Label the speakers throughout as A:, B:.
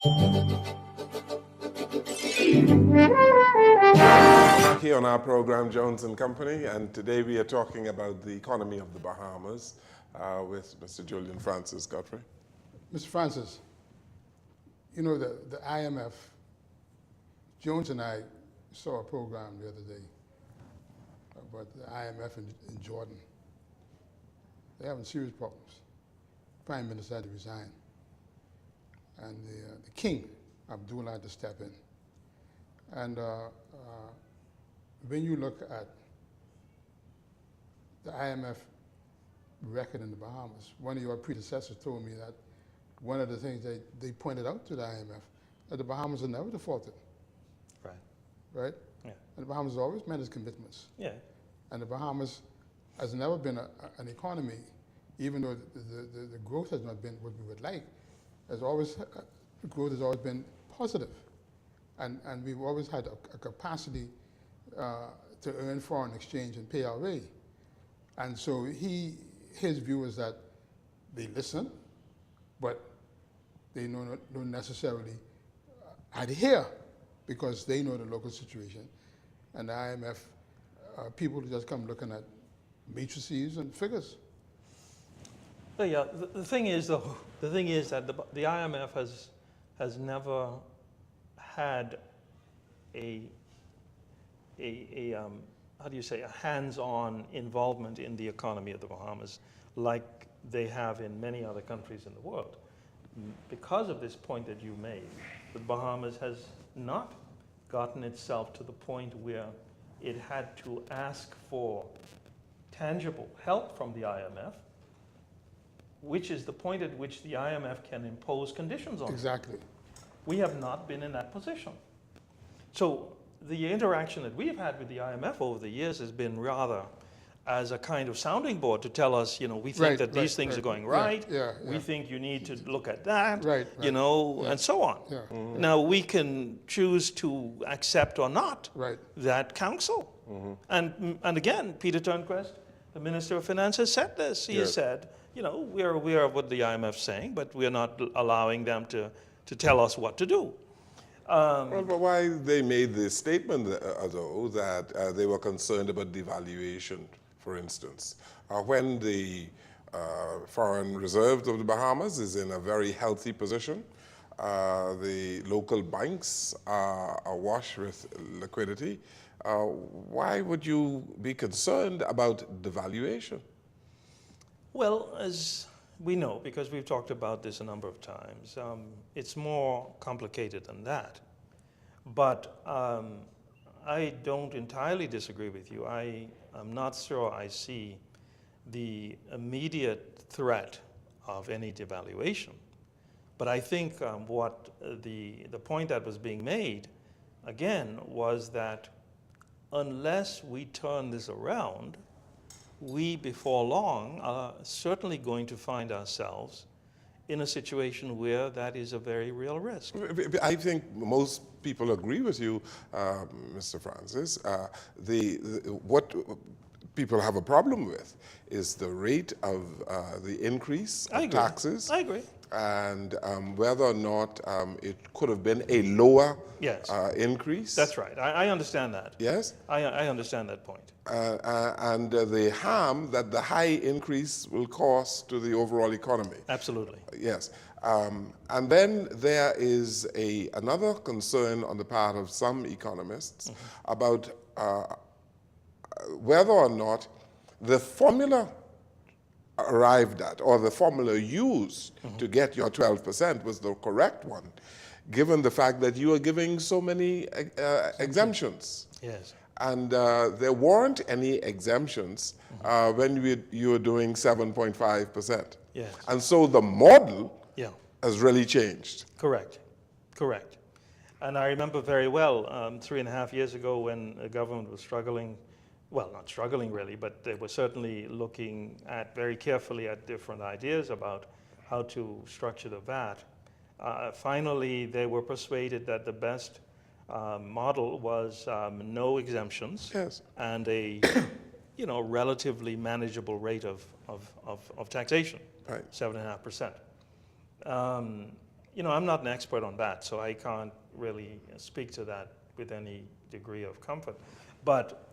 A: Here on our program, Jones and Company, and today we are talking about the economy of the Bahamas with Mr. Julian Francis Godfrey.
B: Mr. Francis, you know the IMF, Jones and I saw a program the other day about the IMF in Jordan. They're having serious problems. Prime Minister had to resign. And the king, Abdullah, had to step in. And when you look at the IMF record in the Bahamas, one of your predecessors told me that one of the things they pointed out to the IMF, that the Bahamas have never defaulted.
C: Right.
B: Right?
C: Yeah.
B: And the Bahamas has always met its commitments.
C: Yeah.
B: And the Bahamas has never been an economy, even though the growth has not been what we would like, the growth has always been positive. And we've always had a capacity to earn foreign exchange and pay our way. And so his view is that they listen, but they don't necessarily adhere because they know the local situation. And the IMF, people just come looking at matrices and figures.
C: But yeah, the thing is that the IMF has never had a how do you say, a hands-on involvement in the economy of the Bahamas like they have in many other countries in the world. Because of this point that you made, the Bahamas has not gotten itself to the point where it had to ask for tangible help from the IMF, which is the point at which the IMF can impose conditions on it.
B: Exactly.
C: We have not been in that position. So the interaction that we've had with the IMF over the years has been rather as a kind of sounding board to tell us, we think that these things are going right. We think you need to look at that, and so on.
B: Yeah.
A: Mm-hmm.
C: Now we can choose to accept or not that counsel. Mm-hmm. And again, Peter Turnquist, the Minister of Finance, has said this. He has said, we're aware of what the IMF's saying, but we're not allowing them to tell us what to do.
A: Well, but why they made this statement, though, that they were concerned about devaluation, for instance, when the foreign reserves of the Bahamas is in a very healthy position, the local banks are awash with liquidity. Why would you be concerned about devaluation?
C: Well, as we know, because we've talked about this a number of times, it's more complicated than that. But I don't entirely disagree with you. I'm not sure I see the immediate threat of any devaluation. But I think what the point that was being made, again, was that unless we turn this around, we, before long, are certainly going to find ourselves in a situation where that is a very real risk.
A: I think most people agree with you, Mr. Francis. What people have a problem with is the rate of the increase of taxes.
C: I agree.
A: And whether or not it could have been a lower increase.
C: That's right. I understand that.
A: Yes?
C: I understand that point.
A: And the harm that the high increase will cause to the overall economy.
C: Absolutely.
A: Yes. And then there is another concern on the part of some economists about whether or not the formula arrived at, or the formula used to get your 12% was the correct one, given the fact that you are giving so many exemptions.
C: Yes.
A: And there weren't any exemptions when you were doing 7.5%.
C: Yes.
A: And so the model has really changed.
C: Correct. And I remember very well 3.5 years ago when the government was struggling, well, not struggling really, but they were certainly looking very carefully at different ideas about how to structure the VAT. Finally, they were persuaded that the best model was no exemptions and a relatively manageable rate of taxation, 7.5%. I'm not an expert on that, so I can't really speak to that with any degree of comfort. But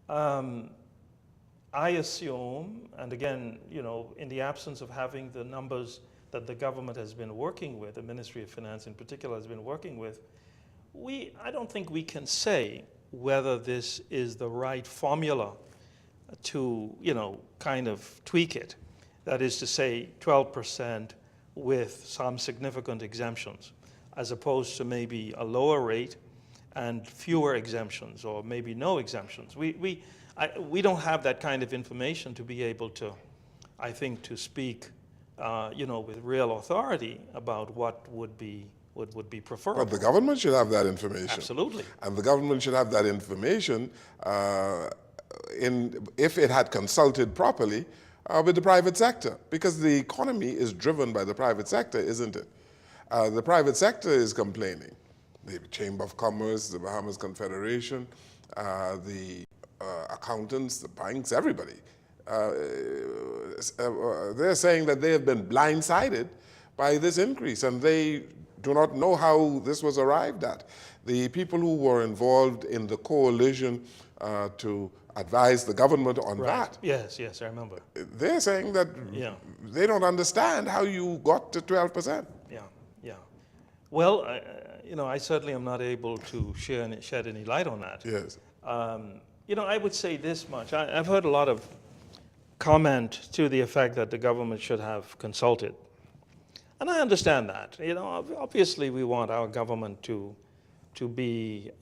C: I assume, and again, in the absence of having the numbers that the government has been working with, the Ministry of Finance in particular has been working with, I don't think we can say whether this is the right formula to, kind of tweak it. That is to say 12% with some significant exemptions, as opposed to maybe a lower rate and fewer exemptions, or maybe no exemptions. We don't have that kind of information to be able to, I think, to speak, with real authority about what would be preferable.
A: But the government should have that information.
C: Absolutely.
A: And the government should have that information if it had consulted properly with the private sector, because the economy is driven by the private sector, isn't it? The private sector is complaining. The Chamber of Commerce, the Bahamas Confederation, the accountants, the banks, everybody. They're saying that they have been blindsided by this increase, and they do not know how this was arrived at. The people who were involved in the coalition to advise the government on that.
C: Yes, I remember.
A: They're saying that they don't understand how you got to 12%.
C: Yeah. Well, I certainly am not able to shed any light on that.
A: Yes.
C: I would say this much. I've heard a lot of comment to the effect that the government should have consulted. And I understand that. Obviously we want our government to be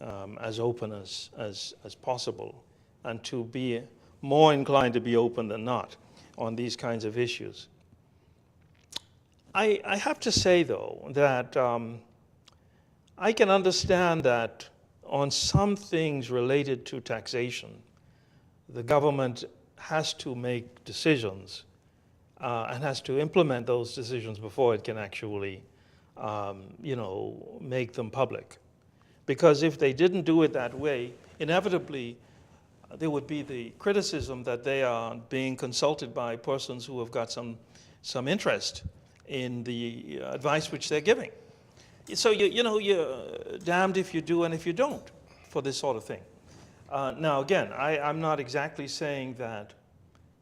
C: as open as possible, and to be more inclined to be open than not on these kinds of issues. I have to say, though, that I can understand that on some things related to taxation, the government has to make decisions and has to implement those decisions before it can actually, make them public. Because if they didn't do it that way, inevitably there would be the criticism that they are being consulted by persons who have got some interest in the advice which they're giving. So you're damned if you do and if you don't for this sort of thing. Now again, I'm not exactly saying that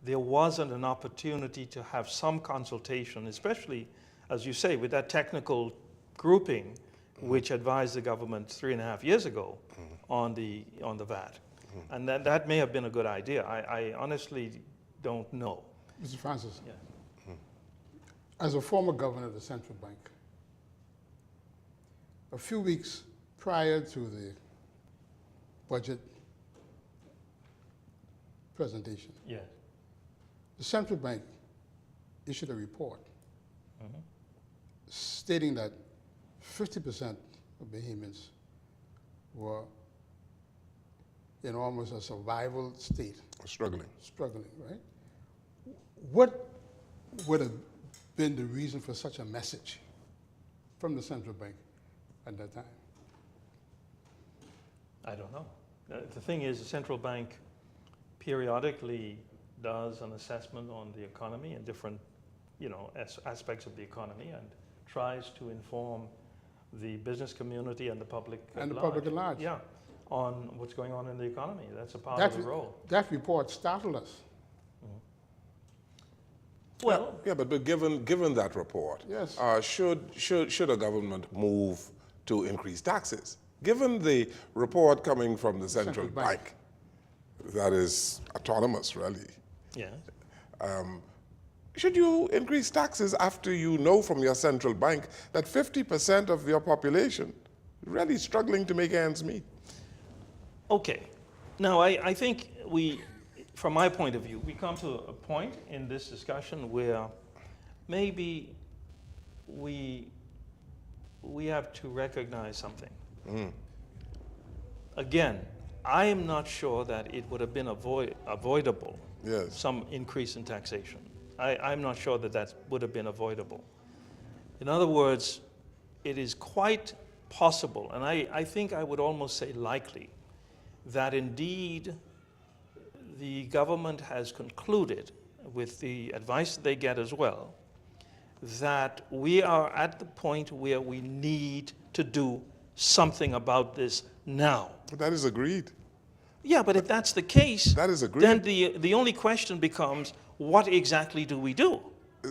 C: there wasn't an opportunity to have some consultation, especially, as you say, with that technical grouping which advised the government 3.5 years ago on the VAT. And that may have been a good idea. I honestly don't know.
B: Mr. Francis,
C: Yeah.
B: as a former governor of the central bank, a few weeks prior to the budget presentation,
C: Yeah.
B: the central bank issued a report stating that 50% of Bahamians were in almost a survival state.
A: Struggling.
B: Struggling, right? What would have been the reason for such a message from the central bank at that time?
C: I don't know. The thing is, the central bank periodically does an assessment on the economy and different, aspects of the economy, and tries to inform the business community and the public
B: And the public at large.
C: Yeah, on what's going on in the economy. That's a part of the role.
B: That report startled us.
C: Well,
A: Yeah, but given that report,
B: Yes.
A: should a government move to increase taxes? Given the report coming from the central bank, that is autonomous, really.
C: yeah.
A: Should you increase taxes after you know from your central bank that 50% of your population is really struggling to make ends meet?
C: Okay. Now, I think from my point of view, we come to a point in this discussion where maybe we have to recognize something. Again, I am not sure that it would have been avoidable,
A: Yes.
C: some increase in taxation. I'm not sure that would have been avoidable. In other words, it is quite possible, and I think I would almost say likely, that indeed the government has concluded, with the advice that they get as well, that we are at the point where we need to do something about this now.
A: But that is agreed.
C: Yeah, but if that's the case,
A: That is agreed.
C: then the only question becomes, what exactly do we do?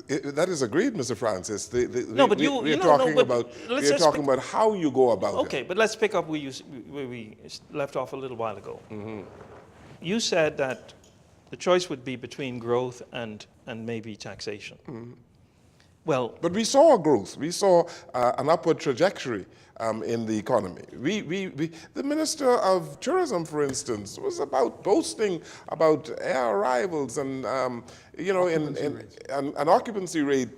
A: That is agreed, Mr. Francis.
C: No, but
A: we're talking about how you go about it.
C: Okay, but let's pick up where we left off a little while ago. You said that the choice would be between growth and maybe taxation. Well,
A: but we saw a growth. We saw an upward trajectory in the economy. The Minister of Tourism, for instance, was boasting about air arrivals and an occupancy rate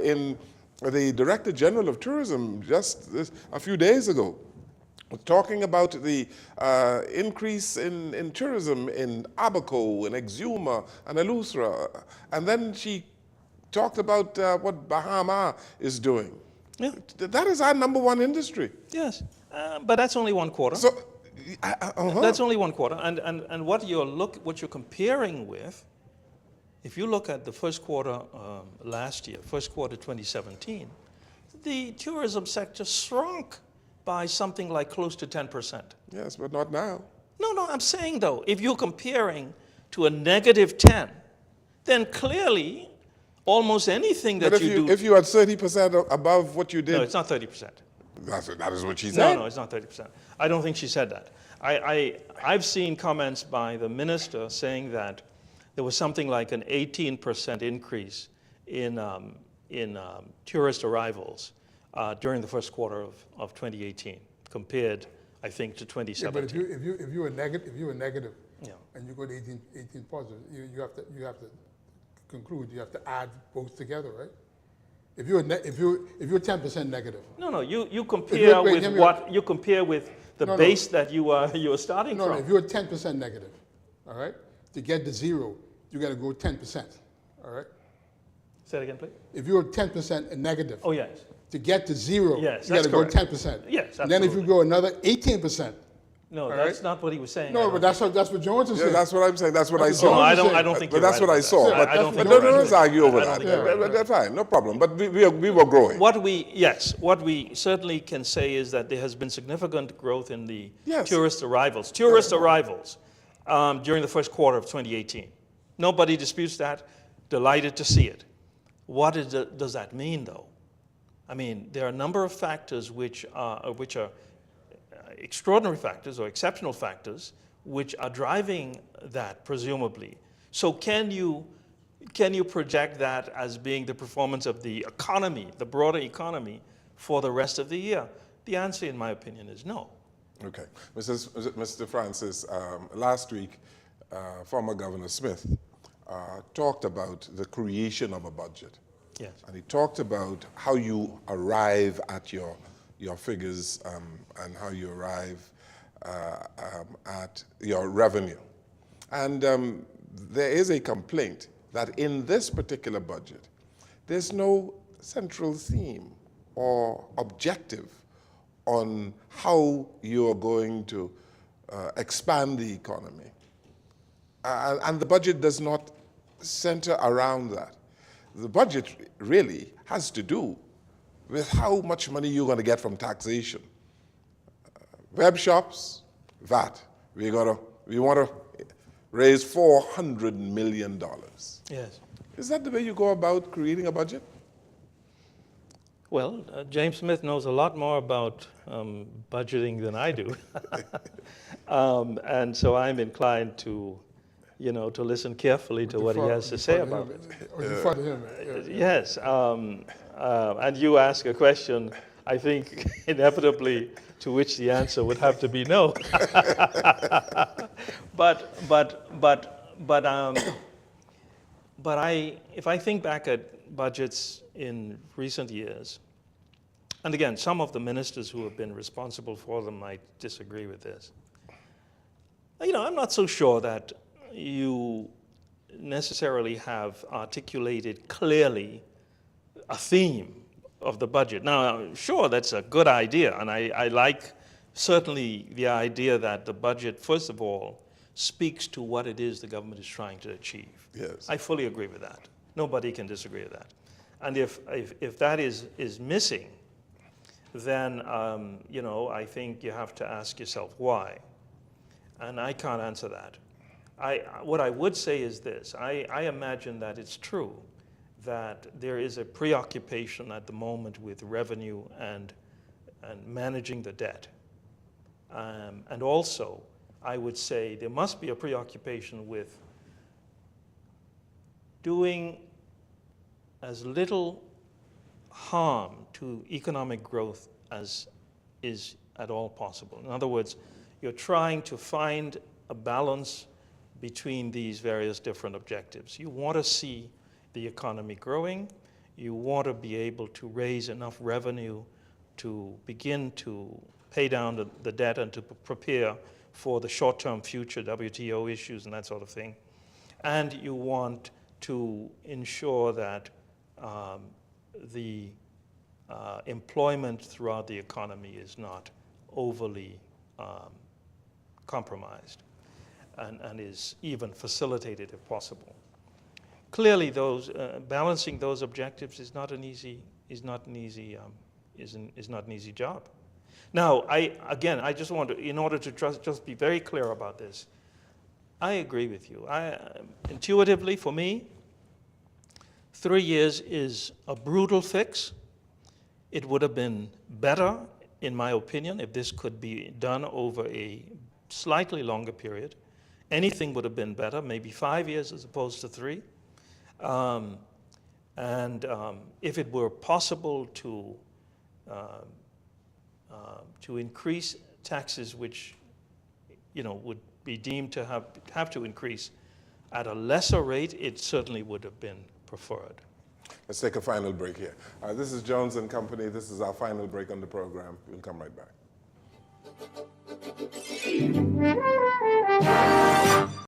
A: in the Director General of Tourism just a few days ago, talking about the increase in tourism in Abaco and Exuma and Eleuthera, and then she talked about what Bahama is doing.
C: Yeah.
A: That is our number one industry.
C: yes, but that's only one quarter.
A: So,
C: That's only one quarter, and what you're comparing with, if you look at the first quarter last year, first quarter 2017, the tourism sector shrunk by something like close to 10%.
A: yes, but not now.
C: No, I'm saying though, if you're comparing to a negative 10, then clearly almost anything that
A: But if you had 30% above what you did,
C: No, it's not 30%.
A: that is what she said.
C: No, it's not 30%. I don't think she said that. I've seen comments by the minister saying that there was something like an 18% increase in tourist arrivals during the first quarter of 2018, compared, I think, to 2017.
B: Yeah, but if you were negative,
C: Yeah.
B: and you go to 18 positive, you have to conclude. You have to add both together, right? If you're 10% negative.
C: No, you compare
B: wait,
C: with what you compare with the base that you are starting
B: No,
C: from.
B: if you're 10% negative, all right, to get to zero, you got to go 10%, all right?
C: Say it again, please.
B: If you're 10% negative,
C: Oh, yes.
B: to get to zero,
C: Yes,
B: you got to
C: that's
B: go
C: correct.
B: 10%.
C: Yes,
B: And then if you
C: absolutely.
B: go another 18%,
C: No,
B: All
C: that's
B: right.
C: not what he was saying. I
B: no,
C: don't
B: but that's what Jones is
A: Yeah,
B: saying.
A: that's what I'm saying. That's what I
B: That's
A: saw.
C: No,
B: what
C: I
B: I'm
C: don't.
B: saying.
C: I don't think.
A: But
C: you're
A: that's
C: right
A: what I
C: about
A: saw.
C: that.
A: But
C: I don't think.
A: but
C: you're
A: no,
C: right
A: let's
C: about
A: argue over
C: I don't
A: that.
C: think you're right about
A: That's fine, no problem. But we were growing.
C: What we certainly can say is that there has been significant growth in the
A: Yes.
C: tourist arrivals. Tourist arrivals during the first quarter of 2018. Nobody disputes that. Delighted to see it. What does that mean, though? I mean, there are a number of factors which are extraordinary factors or exceptional factors which are driving that, presumably. So can you project that as being the performance of the economy, the broader economy, for the rest of the year? The answer, in my opinion, is no.
A: Okay, Mr. Francis, last week, former Governor Smith talked about the creation of a budget.
C: Yes.
A: And he talked about how you arrive at your figures and how you arrive at your revenue. And there is a complaint that in this particular budget, there's no central theme or objective on how you're going to expand the economy. And the budget does not center around that. The budget really has to do with how much money you're going to get from taxation. Web shops, VAT. We want to raise $400 million.
C: Yes.
A: Is that the way you go about creating a budget?
C: Well, James Smith knows a lot more about budgeting than I do. And so I'm inclined to listen carefully to what he has to say about it.
B: Or you fought him.
C: Yes, and you ask a question, I think inevitably to which the answer would have to be no. If I think back at budgets in recent years, and again, some of the ministers who have been responsible for them might disagree with this. I'm not so sure that you necessarily have articulated clearly a theme of the budget. Now, sure, that's a good idea, and I like certainly the idea that the budget, first of all, speaks to what it is the government is trying to achieve.
A: Yes.
C: I fully agree with that. Nobody can disagree with that. And if that is missing, then, you know, I think you have to ask yourself why. And I can't answer that. What I would say is this. I imagine that it's true that there is a preoccupation at the moment with revenue and managing the debt. And also, I would say there must be a preoccupation with doing as little harm to economic growth as is at all possible. In other words, you're trying to find a balance between these various different objectives. You want to see the economy growing. You want to be able to raise enough revenue to begin to pay down the debt and to prepare for the short-term future, WTO issues and that sort of thing. And you want to ensure that the employment throughout the economy is not overly compromised and is even facilitated if possible. Clearly, balancing those objectives is not an easy job. Now, I just want to, in order to just be very clear about this, I agree with you. Intuitively, for me, 3 years is a brutal fix. It would have been better, in my opinion, if this could be done over a slightly longer period. Anything would have been better, maybe 5 years as opposed to 3. If it were possible to increase taxes, which, you know, would be deemed to have to increase at a lesser rate, it certainly would have been preferred.
A: Let's take a final break here. This is Jones & Company. This is our final break on the program. We'll come right back.